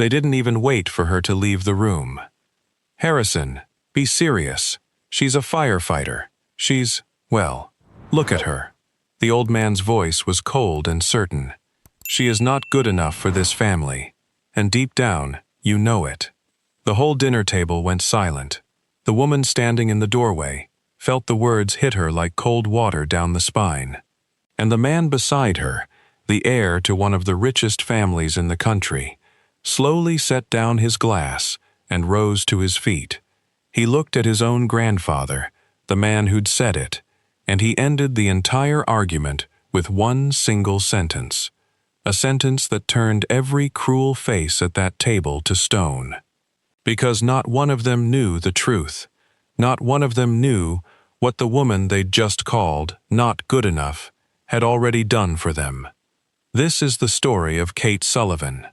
They didn't even wait for her to leave the room. "Harrison, be serious. She's a firefighter. Well, look at her." The old man's voice was cold and certain. "She is not good enough for this family. And deep down, you know it." The whole dinner table went silent. The woman standing in the doorway felt the words hit her like cold water down the spine. And the man beside her, the heir to one of the richest families in the country, slowly set down his glass and rose to his feet. He looked at his own grandfather, the man who'd said it, and he ended the entire argument with one single sentence, a sentence that turned every cruel face at that table to stone. Because not one of them knew the truth. Not one of them knew what the woman they'd just called not good enough had already done for them. This is the story of Kate Sullivan.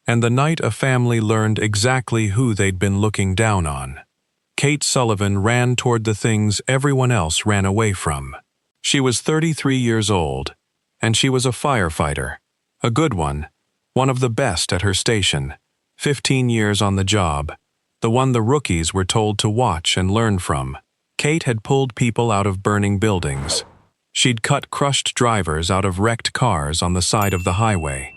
And the night a family learned exactly who they'd been looking down on. Kate Sullivan ran toward the things everyone else ran away from. She was 33 years old, and she was a firefighter, a good one of the best at her station, 15 years on the job, the one the rookies were told to watch and learn from. Kate had pulled people out of burning buildings. She'd cut crushed drivers out of wrecked cars on the side of the highway.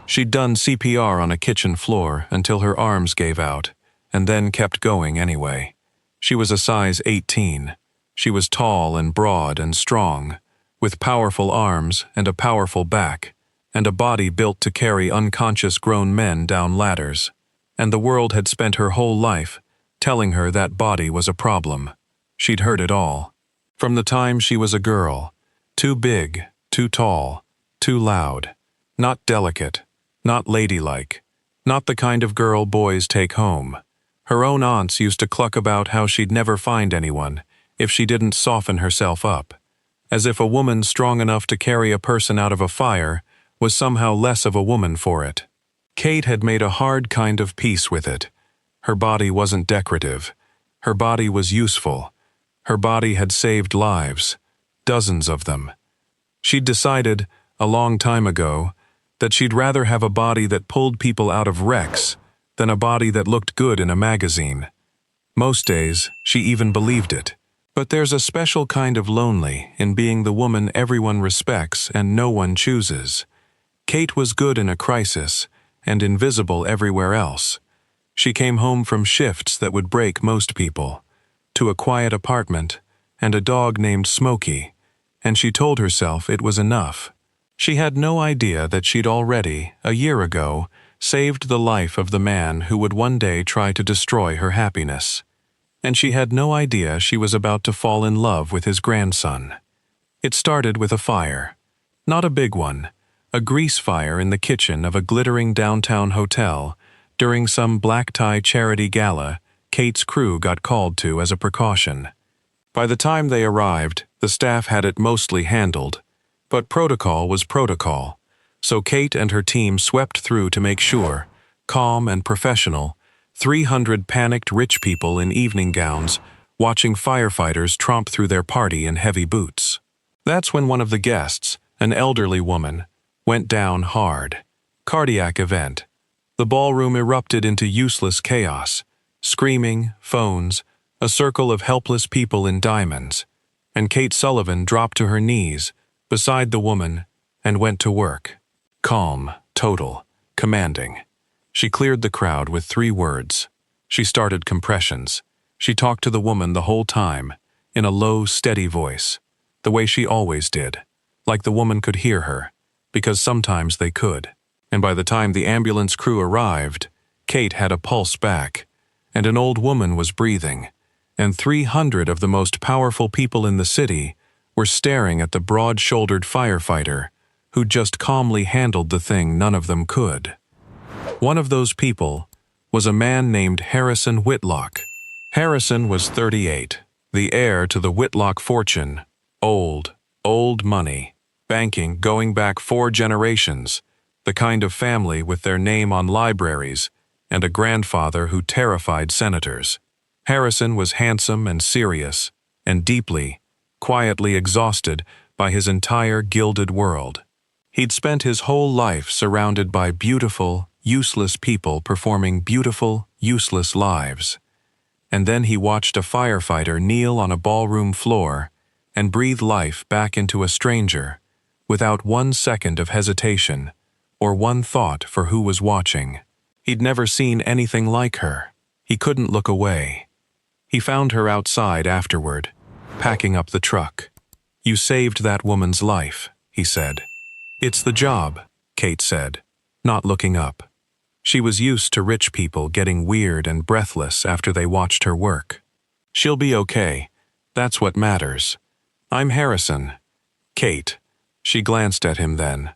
She'd done CPR on a kitchen floor until her arms gave out, and then kept going anyway. She was a size 18. She was tall and broad and strong, with powerful arms and a powerful back, and a body built to carry unconscious grown men down ladders. And the world had spent her whole life telling her that body was a problem. She'd heard it all. From the time she was a girl. Too big, too tall, too loud. Not delicate, not ladylike, not the kind of girl boys take home. Her own aunts used to cluck about how she'd never find anyone if she didn't soften herself up, as if a woman strong enough to carry a person out of a fire was somehow less of a woman for it. Kate had made a hard kind of peace with it. Her body wasn't decorative. Her body was useful. Her body had saved lives, dozens of them. She'd decided, a long time ago, that she'd rather have a body that pulled people out of wrecks than a body that looked good in a magazine. Most days, she even believed it. But there's a special kind of lonely in being the woman everyone respects and no one chooses. Kate was good in a crisis and invisible everywhere else. She came home from shifts that would break most people, to a quiet apartment and a dog named Smokey, and she told herself it was enough. She had no idea that she'd already, a year ago, saved the life of the man who would one day try to destroy her happiness. And she had no idea she was about to fall in love with his grandson. It started with a fire. Not a big one, a grease fire in the kitchen of a glittering downtown hotel during some black-tie charity gala Kate's crew got called to as a precaution. By the time they arrived, the staff had it mostly handled, but protocol was protocol, so Kate and her team swept through to make sure, calm and professional, 300 panicked rich people in evening gowns watching firefighters tromp through their party in heavy boots. That's when one of the guests, an elderly woman, went down hard. Cardiac event. The ballroom erupted into useless chaos. Screaming, phones, a circle of helpless people in diamonds, and Kate Sullivan dropped to her knees beside the woman and went to work. Calm, total, commanding. She cleared the crowd with 3 words. She started compressions. She talked to the woman the whole time, in a low, steady voice, the way she always did, like the woman could hear her, because sometimes they could. And by the time the ambulance crew arrived, Kate had a pulse back, and an old woman was breathing, and 300 of the most powerful people in the city were staring at the broad-shouldered firefighter who just calmly handled the thing none of them could. One of those people was a man named Harrison Whitlock. Harrison was 38, the heir to the Whitlock fortune, old money, banking going back 4 generations, the kind of family with their name on libraries, and a grandfather who terrified senators. Harrison was handsome and serious, and deeply, quietly exhausted by his entire gilded world. He'd spent his whole life surrounded by beautiful, useless people performing beautiful, useless lives. And then he watched a firefighter kneel on a ballroom floor and breathe life back into a stranger, without 1 second of hesitation or one thought for who was watching. He'd never seen anything like her. He couldn't look away. He found her outside afterward, packing up the truck. "You saved that woman's life," he said. "It's the job," Kate said, not looking up. She was used to rich people getting weird and breathless after they watched her work. "She'll be okay. That's what matters. I'm Harrison." "Kate." She glanced at him then,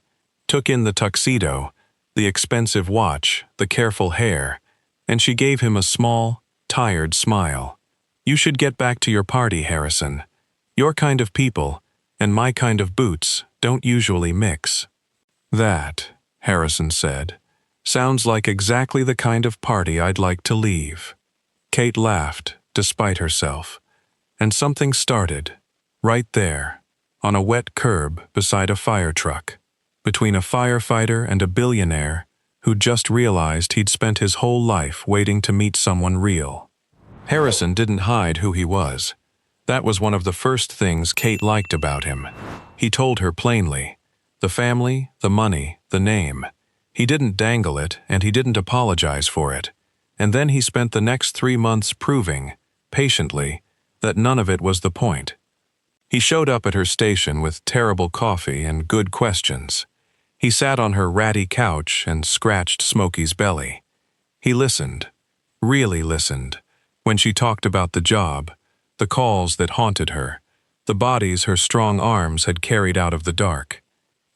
took in the tuxedo, the expensive watch, the careful hair, and she gave him a small, tired smile. "You should get back to your party, Harrison. Your kind of people and my kind of boots don't usually mix." "That," Harrison said, "sounds like exactly the kind of party I'd like to leave." Kate laughed, despite herself, and something started, right there, on a wet curb beside a fire truck, between a firefighter and a billionaire who'd just realized he'd spent his whole life waiting to meet someone real. Harrison didn't hide who he was. That was one of the first things Kate liked about him. He told her plainly. The family, the money, the name. He didn't dangle it, and he didn't apologize for it. And then he spent the next 3 months proving, patiently, that none of it was the point. He showed up at her station with terrible coffee and good questions. He sat on her ratty couch and scratched Smokey's belly. He listened, really listened, when she talked about the job, the calls that haunted her, the bodies her strong arms had carried out of the dark.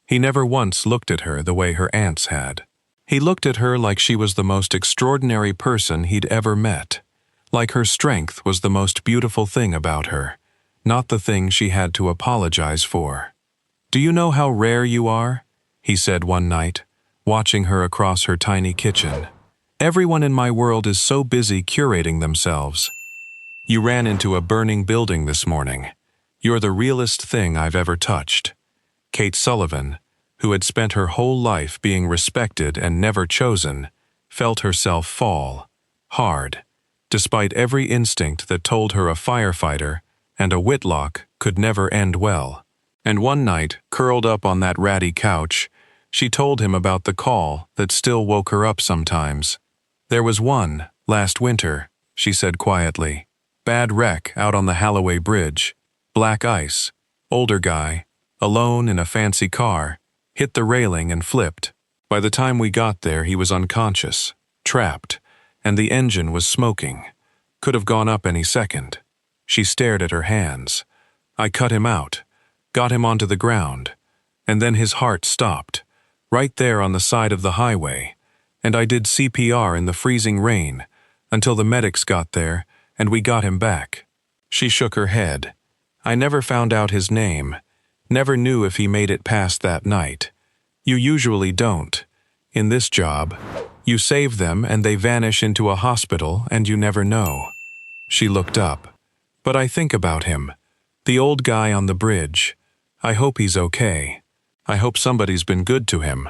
He never once looked at her the way her aunts had. He looked at her like she was the most extraordinary person he'd ever met, like her strength was the most beautiful thing about her, not the thing she had to apologize for. "Do you know how rare you are?" he said one night, watching her across her tiny kitchen. "Everyone in my world is so busy curating themselves. You ran into a burning building this morning. You're the realest thing I've ever touched." Kate Sullivan, who had spent her whole life being respected and never chosen, felt herself fall, hard, despite every instinct that told her a firefighter and a Whitlock could never end well. And one night, curled up on that ratty couch, she told him about the call that still woke her up sometimes. "There was one, last winter," she said quietly. "Bad wreck out on the Holloway Bridge. Black ice. Older guy. Alone in a fancy car. Hit the railing and flipped. By the time we got there, he was unconscious, trapped, and the engine was smoking. Could have gone up any second." She stared at her hands. "I cut him out, got him onto the ground, and then his heart stopped, right there on the side of the highway, and I did CPR in the freezing rain until the medics got there and we got him back." She shook her head. "I never found out his name, never knew if he made it past that night. You usually don't. In this job, you save them and they vanish into a hospital and you never know." She looked up. "But I think about him. The old guy on the bridge. I hope he's okay. I hope somebody's been good to him."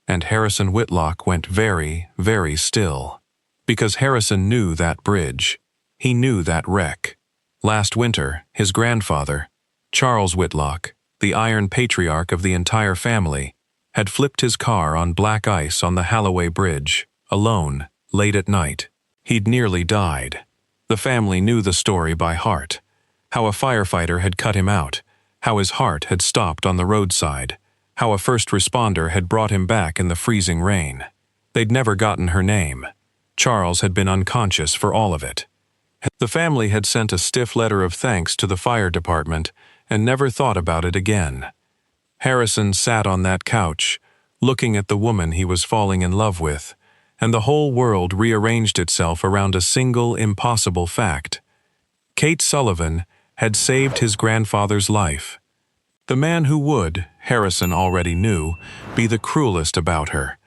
And Harrison Whitlock went very, very still. Because Harrison knew that bridge. He knew that wreck. Last winter, his grandfather, Charles Whitlock, the iron patriarch of the entire family, had flipped his car on black ice on the Holloway Bridge, alone, late at night. He'd nearly died. The family knew the story by heart. How a firefighter had cut him out, how his heart had stopped on the roadside, how a first responder had brought him back in the freezing rain. They'd never gotten her name. Charles had been unconscious for all of it. The family had sent a stiff letter of thanks to the fire department and never thought about it again. Harrison sat on that couch, looking at the woman he was falling in love with, and the whole world rearranged itself around a single impossible fact. Kate Sullivan had saved his grandfather's life. The man who would, Harrison already knew, be the cruelest about her.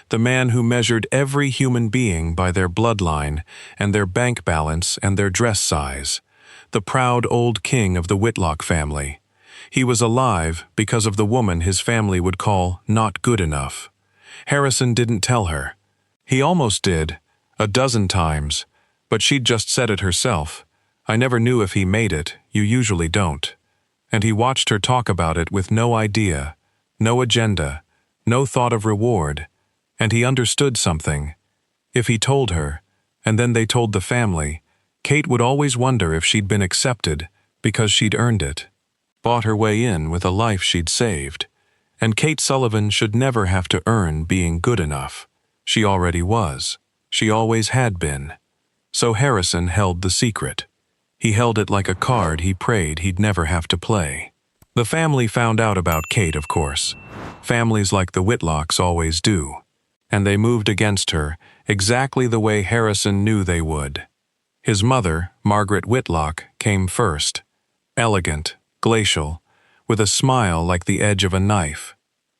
The man who measured every human being by their bloodline and their bank balance and their dress size. The proud old king of the Whitlock family. He was alive because of the woman his family would call not good enough. Harrison didn't tell her. He almost did, a dozen times, but she'd just said it herself. I never knew if he made it, you usually don't. And he watched her talk about it with no idea, no agenda, no thought of reward, and he understood something. If he told her, and then they told the family, Kate would always wonder if she'd been accepted because she'd earned it. Bought her way in with a life she'd saved. And Kate Sullivan should never have to earn being good enough. She already was. She always had been. So Harrison held the secret. He held it like a card he prayed he'd never have to play. The family found out about Kate, of course. Families like the Whitlocks always do. And they moved against her exactly the way Harrison knew they would. His mother, Margaret Whitlock, came first. Elegant, glacial, with a smile like the edge of a knife.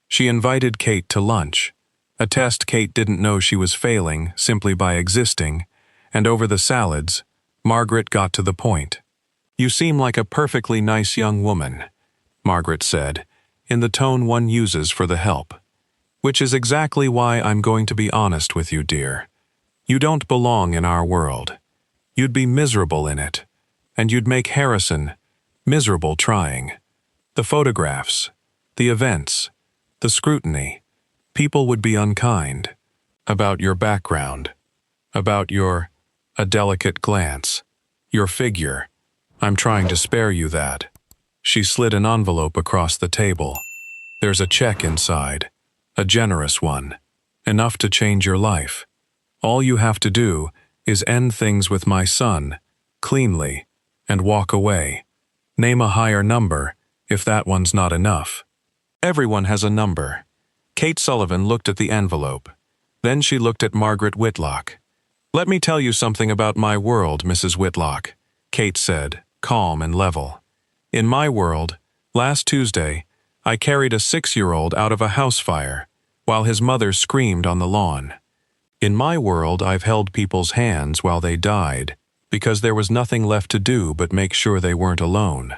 She invited Kate to lunch, a test Kate didn't know she was failing simply by existing, and over the salads, Margaret got to the point. "You seem like a perfectly nice young woman," Margaret said, in the tone one uses for the help. "Which is exactly why I'm going to be honest with you, dear. You don't belong in our world. You'd be miserable in it, and you'd make Harrison miserable trying. The photographs, the events, the scrutiny, people would be unkind. About your background, about a delicate glance, your figure. I'm trying to spare you that." She slid an envelope across the table. "There's a check inside, a generous one, enough to change your life. All you have to do is end things with my son, cleanly, and walk away. Name a higher number, if that one's not enough." Everyone has a number. Kate Sullivan looked at the envelope. Then she looked at Margaret Whitlock. "Let me tell you something about my world, Mrs. Whitlock," Kate said, calm and level. "In my world, last Tuesday, I carried a 6-year-old out of a house fire, while his mother screamed on the lawn. In my world, I've held people's hands while they died, because there was nothing left to do but make sure they weren't alone.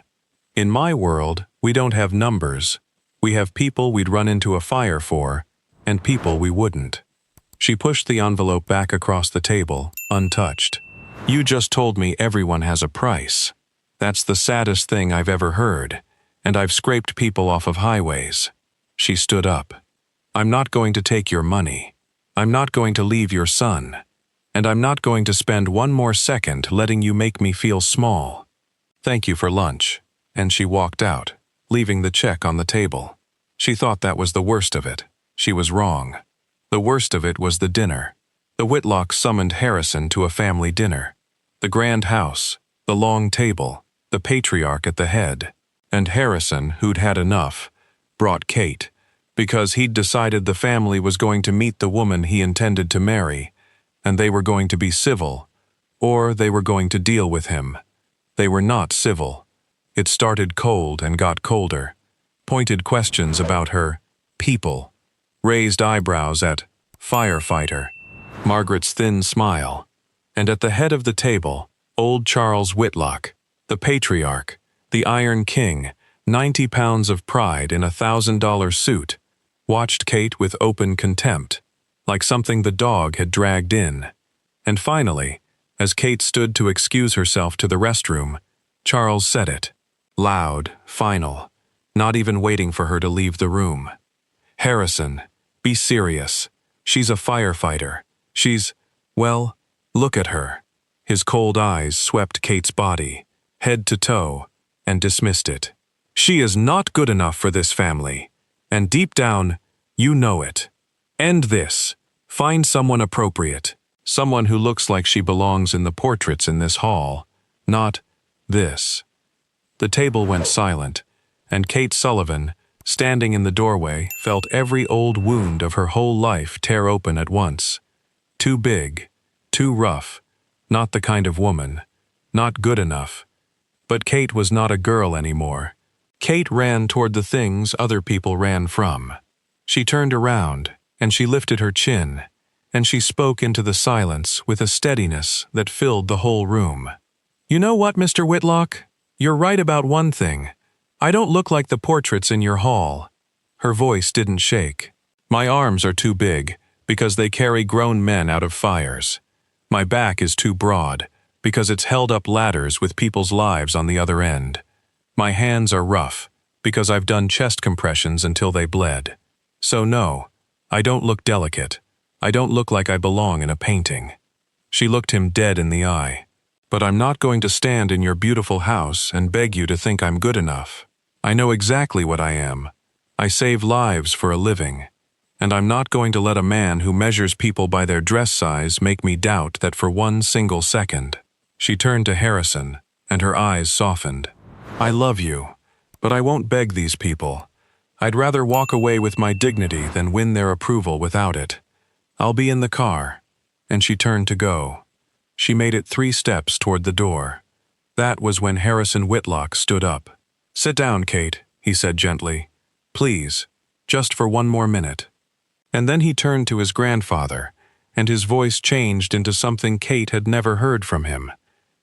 In my world, we don't have numbers. We have people we'd run into a fire for, and people we wouldn't." She pushed the envelope back across the table, untouched. "You just told me everyone has a price. That's the saddest thing I've ever heard, and I've scraped people off of highways." She stood up. "I'm not going to take your money. I'm not going to leave your son. And I'm not going to spend one more second letting you make me feel small. Thank you for lunch." And she walked out, leaving the check on the table. She thought that was the worst of it. She was wrong. The worst of it was the dinner. The Whitlocks summoned Harrison to a family dinner. The grand house, the long table, the patriarch at the head. And Harrison, who'd had enough, brought Kate, because he'd decided the family was going to meet the woman he intended to marry, and they were going to be civil, or they were going to deal with him. They were not civil. It started cold and got colder. Pointed questions about her people. Raised eyebrows at firefighter. Margaret's thin smile. And at the head of the table, old Charles Whitlock, the patriarch, the Iron King, 90 pounds of pride in a $1,000 suit, watched Kate with open contempt, like something the dog had dragged in. And finally, as Kate stood to excuse herself to the restroom, Charles said it. Loud, final, not even waiting for her to leave the room. "Harrison, be serious. She's a firefighter. Well, look at her." His cold eyes swept Kate's body, head to toe, and dismissed it. "She is not good enough for this family. And deep down, you know it. End this. Find someone appropriate. Someone who looks like she belongs in the portraits in this hall. Not this." The table went silent, and Kate Sullivan, standing in the doorway, felt every old wound of her whole life tear open at once. Too big, too rough, not the kind of woman, not good enough. But Kate was not a girl anymore. Kate ran toward the things other people ran from. She turned around, and she lifted her chin, and she spoke into the silence with a steadiness that filled the whole room. "You know what, Mr. Whitlock? You're right about one thing. I don't look like the portraits in your hall." Her voice didn't shake. "My arms are too big, because they carry grown men out of fires. My back is too broad, because it's held up ladders with people's lives on the other end. My hands are rough, because I've done chest compressions until they bled. So no, I don't look delicate. I don't look like I belong in a painting." She looked him dead in the eye. "But I'm not going to stand in your beautiful house and beg you to think I'm good enough. I know exactly what I am. I save lives for a living. And I'm not going to let a man who measures people by their dress size make me doubt that for one single second." She turned to Harrison, and her eyes softened. "I love you, but I won't beg these people. I'd rather walk away with my dignity than win their approval without it. I'll be in the car." And she turned to go. She made it 3 steps toward the door. That was when Harrison Whitlock stood up. "Sit down, Kate," he said gently. "Please, just for one more minute." And then he turned to his grandfather, and his voice changed into something Kate had never heard from him.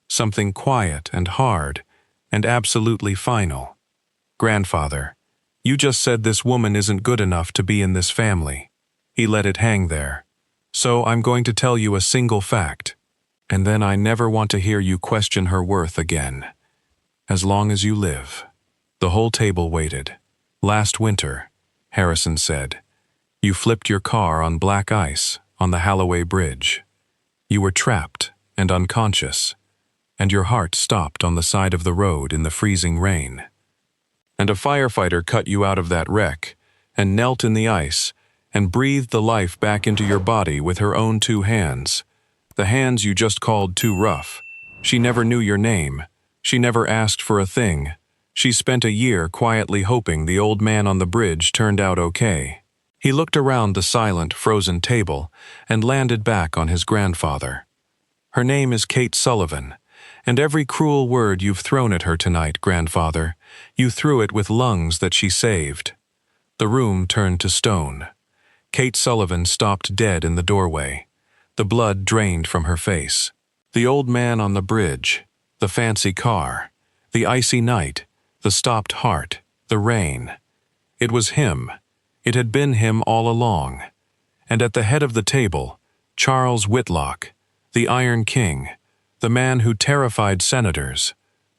Something quiet and hard, and absolutely final. "Grandfather, you just said this woman isn't good enough to be in this family." He let it hang there. "So I'm going to tell you a single fact, and then I never want to hear you question her worth again. As long as you live." The whole table waited. "Last winter," Harrison said, "you flipped your car on black ice on the Holloway Bridge. You were trapped and unconscious, and your heart stopped on the side of the road in the freezing rain. And a firefighter cut you out of that wreck and knelt in the ice and breathed the life back into your body with her own 2 hands, the hands you just called too rough. She never knew your name. She never asked for a thing. She spent a year quietly hoping the old man on the bridge turned out okay." He looked around the silent, frozen table and landed back on his grandfather. "Her name is Kate Sullivan, and every cruel word you've thrown at her tonight, grandfather, you threw it with lungs that she saved." The room turned to stone. Kate Sullivan stopped dead in the doorway. The blood drained from her face. The old man on the bridge, the fancy car, the icy night, the stopped heart, the rain. It was him. It had been him all along. And at the head of the table, Charles Whitlock, the Iron King, the man who terrified senators,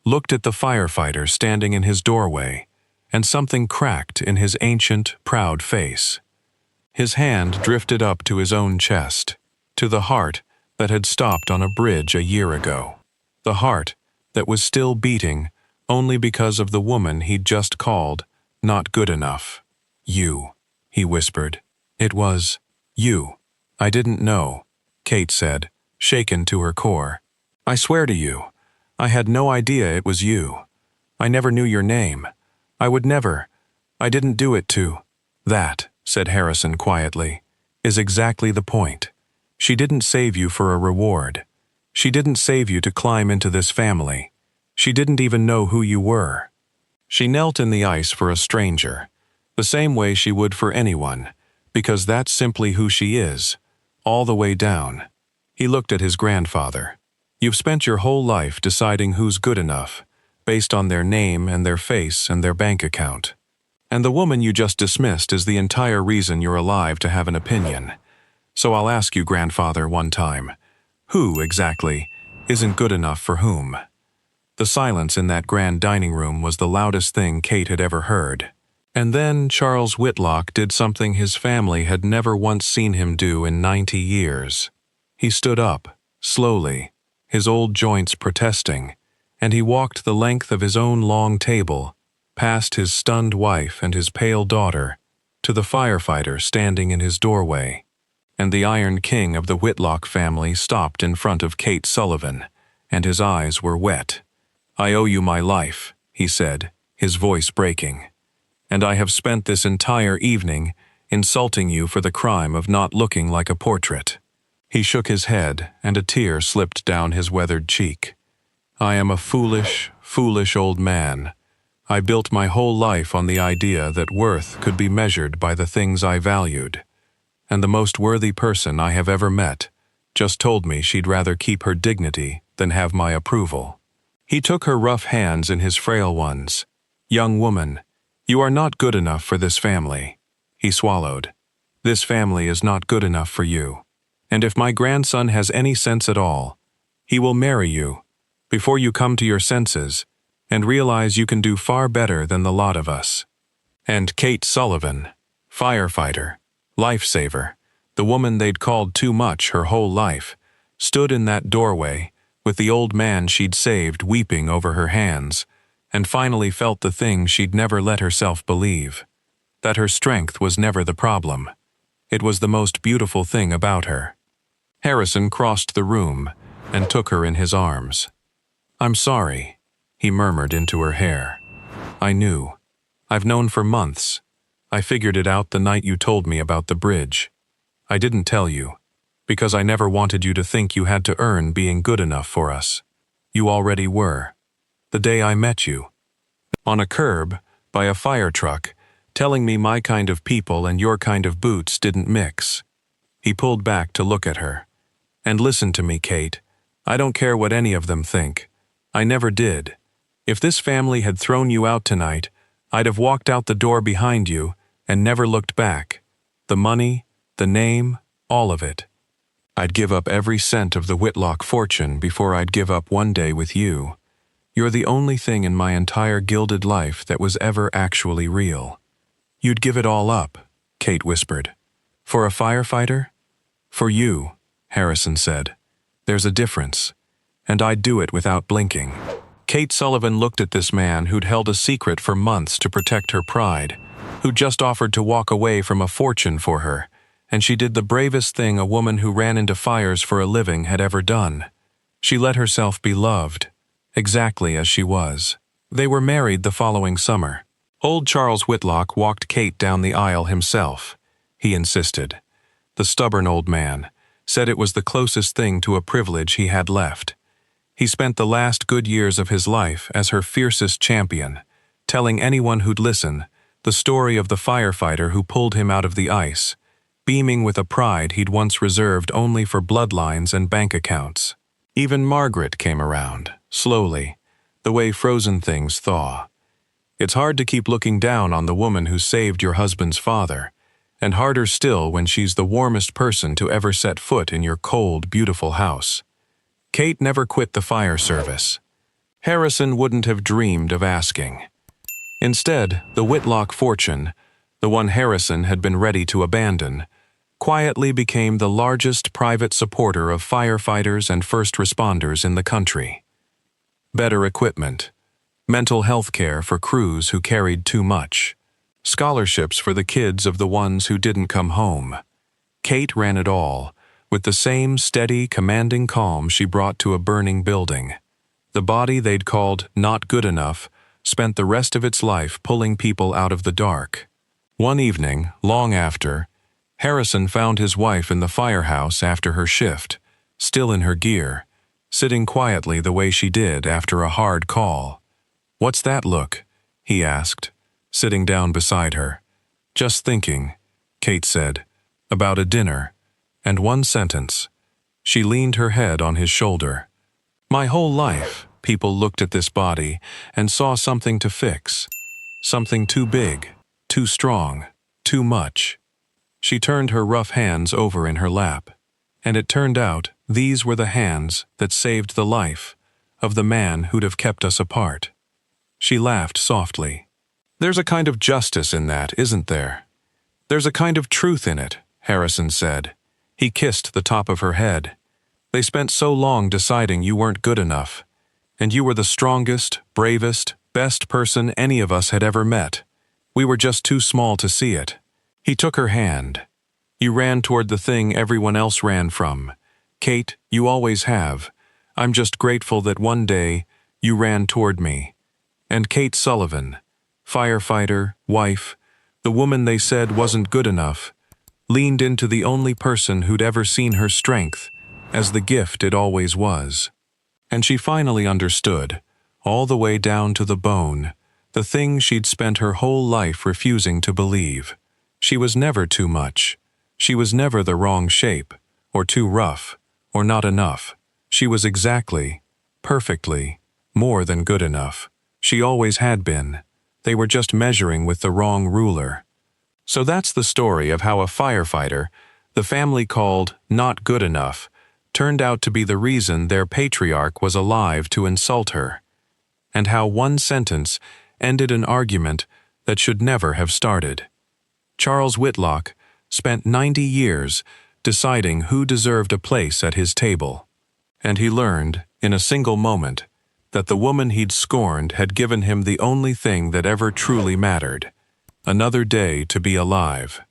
looked at the firefighter standing in his doorway, and something cracked in his ancient, proud face. His hand drifted up to his own chest, to the heart that had stopped on a bridge a year ago. The heart that was still beating only because of the woman he'd just called not good enough. "You," he whispered. "It was you." "I didn't know," Kate said, shaken to her core. "I swear to you, I had no idea it was you. I never knew your name. I would never. I didn't do it to." "That," said Harrison quietly, "is exactly the point. She didn't save you for a reward. She didn't save you to climb into this family. She didn't even know who you were. She knelt in the ice for a stranger, the same way she would for anyone, because that's simply who she is, all the way down." He looked at his grandfather. "You've spent your whole life deciding who's good enough, based on their name and their face and their bank account. And the woman you just dismissed is the entire reason you're alive to have an opinion. So I'll ask you, grandfather, one time, who, exactly, isn't good enough for whom?" The silence in that grand dining room was the loudest thing Kate had ever heard. And then Charles Whitlock did something his family had never once seen him do in 90 years. He stood up, slowly, his old joints protesting, and he walked the length of his own long table, past his stunned wife and his pale daughter, to the firefighter standing in his doorway. And the Iron King of the Whitlock family stopped in front of Kate Sullivan, and his eyes were wet. "I owe you my life," he said, his voice breaking. "And I have spent this entire evening insulting you for the crime of not looking like a portrait." He shook his head, and a tear slipped down his weathered cheek. "I am a foolish, foolish old man. I built my whole life on the idea that worth could be measured by the things I valued. And the most worthy person I have ever met just told me she'd rather keep her dignity than have my approval." He took her rough hands in his frail ones. "Young woman, you are not good enough for this family." He swallowed. This family is not good enough for you. And if my grandson has any sense at all, he will marry you before you come to your senses and realize you can do far better than the lot of us." And Kate Sullivan, firefighter, lifesaver, the woman they'd called too much her whole life, stood in that doorway with the old man she'd saved weeping over her hands, and finally felt the thing she'd never let herself believe, that her strength was never the problem. It was the most beautiful thing about her. Harrison crossed the room and took her in his arms. "I'm sorry," he murmured into her hair. "I knew. I've known for months. I figured it out the night you told me about the bridge. I didn't tell you, because I never wanted you to think you had to earn being good enough for us. You already were. The day I met you. On a curb, by a fire truck, telling me my kind of people and your kind of boots didn't mix." He pulled back to look at her. "And listen to me, Kate. I don't care what any of them think. I never did. If this family had thrown you out tonight, I'd have walked out the door behind you and never looked back. The money, the name, all of it. I'd give up every cent of the Whitlock fortune before I'd give up one day with you. You're the only thing in my entire gilded life that was ever actually real." "You'd give it all up," Kate whispered. "For a firefighter?" "For you," Harrison said. "There's a difference. And I'd do it without blinking." Kate Sullivan looked at this man who'd held a secret for months to protect her pride, who'd just offered to walk away from a fortune for her, and she did the bravest thing a woman who ran into fires for a living had ever done. She let herself be loved, exactly as she was. They were married the following summer. Old Charles Whitlock walked Kate down the aisle himself. He insisted. The stubborn old man said it was the closest thing to a privilege he had left. He spent the last good years of his life as her fiercest champion, telling anyone who'd listen the story of the firefighter who pulled him out of the ice, beaming with a pride he'd once reserved only for bloodlines and bank accounts. Even Margaret came around, slowly, the way frozen things thaw. It's hard to keep looking down on the woman who saved your husband's father, and harder still when she's the warmest person to ever set foot in your cold, beautiful house. Kate never quit the fire service. Harrison wouldn't have dreamed of asking. Instead, the Whitlock fortune, the one Harrison had been ready to abandon, quietly became the largest private supporter of firefighters and first responders in the country. Better equipment, mental health care for crews who carried too much, scholarships for the kids of the ones who didn't come home. Kate ran it all, with the same steady, commanding calm she brought to a burning building. The body they'd called not good enough spent the rest of its life pulling people out of the dark. One evening, long after, Harrison found his wife in the firehouse after her shift, still in her gear, sitting quietly the way she did after a hard call. "What's that look?" he asked, sitting down beside her. "Just thinking," Kate said, "about a dinner." And one sentence. She leaned her head on his shoulder. "My whole life, people looked at this body and saw something to fix. Something too big, too strong, too much." She turned her rough hands over in her lap, and it turned out these were the hands that saved the life of the man who'd have kept us apart. She laughed softly. "There's a kind of justice in that, isn't there? There's a kind of truth in it," Harrison said. He kissed the top of her head. "They spent so long deciding you weren't good enough, and you were the strongest, bravest, best person any of us had ever met. We were just too small to see it." He took her hand. "You ran toward the thing everyone else ran from. Kate, you always have. I'm just grateful that one day you ran toward me." And Kate Sullivan, firefighter, wife, the woman they said wasn't good enough, leaned into the only person who'd ever seen her strength as the gift it always was. And she finally understood, all the way down to the bone, the thing she'd spent her whole life refusing to believe. She was never too much. She was never the wrong shape, or too rough, or not enough. She was exactly, perfectly, more than good enough. She always had been. They were just measuring with the wrong ruler. So that's the story of how a firefighter, the family called not good enough, turned out to be the reason their patriarch was alive to insult her, and how one sentence ended an argument that should never have started. Charles Whitlock spent 90 years deciding who deserved a place at his table, and he learned, in a single moment, that the woman he'd scorned had given him the only thing that ever truly mattered: another day to be alive.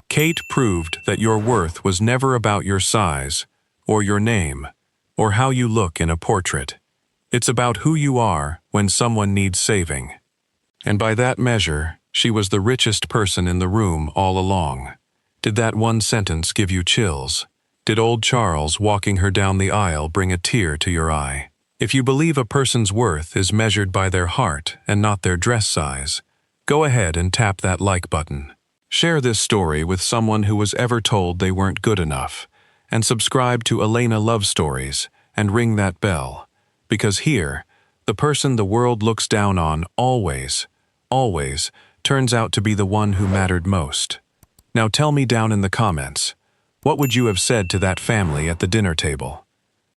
Kate proved that your worth was never about your size, or your name, or how you look in a portrait. It's about who you are when someone needs saving. And by that measure, she was the richest person in the room all along. Did that one sentence give you chills? Did old Charles walking her down the aisle bring a tear to your eye? If you believe a person's worth is measured by their heart and not their dress size, go ahead and tap that like button. Share this story with someone who was ever told they weren't good enough, and subscribe to Elena Love Stories and ring that bell, because here, the person the world looks down on always turns out to be the one who mattered most. Now tell me down in the comments, what would you have said to that family at the dinner table?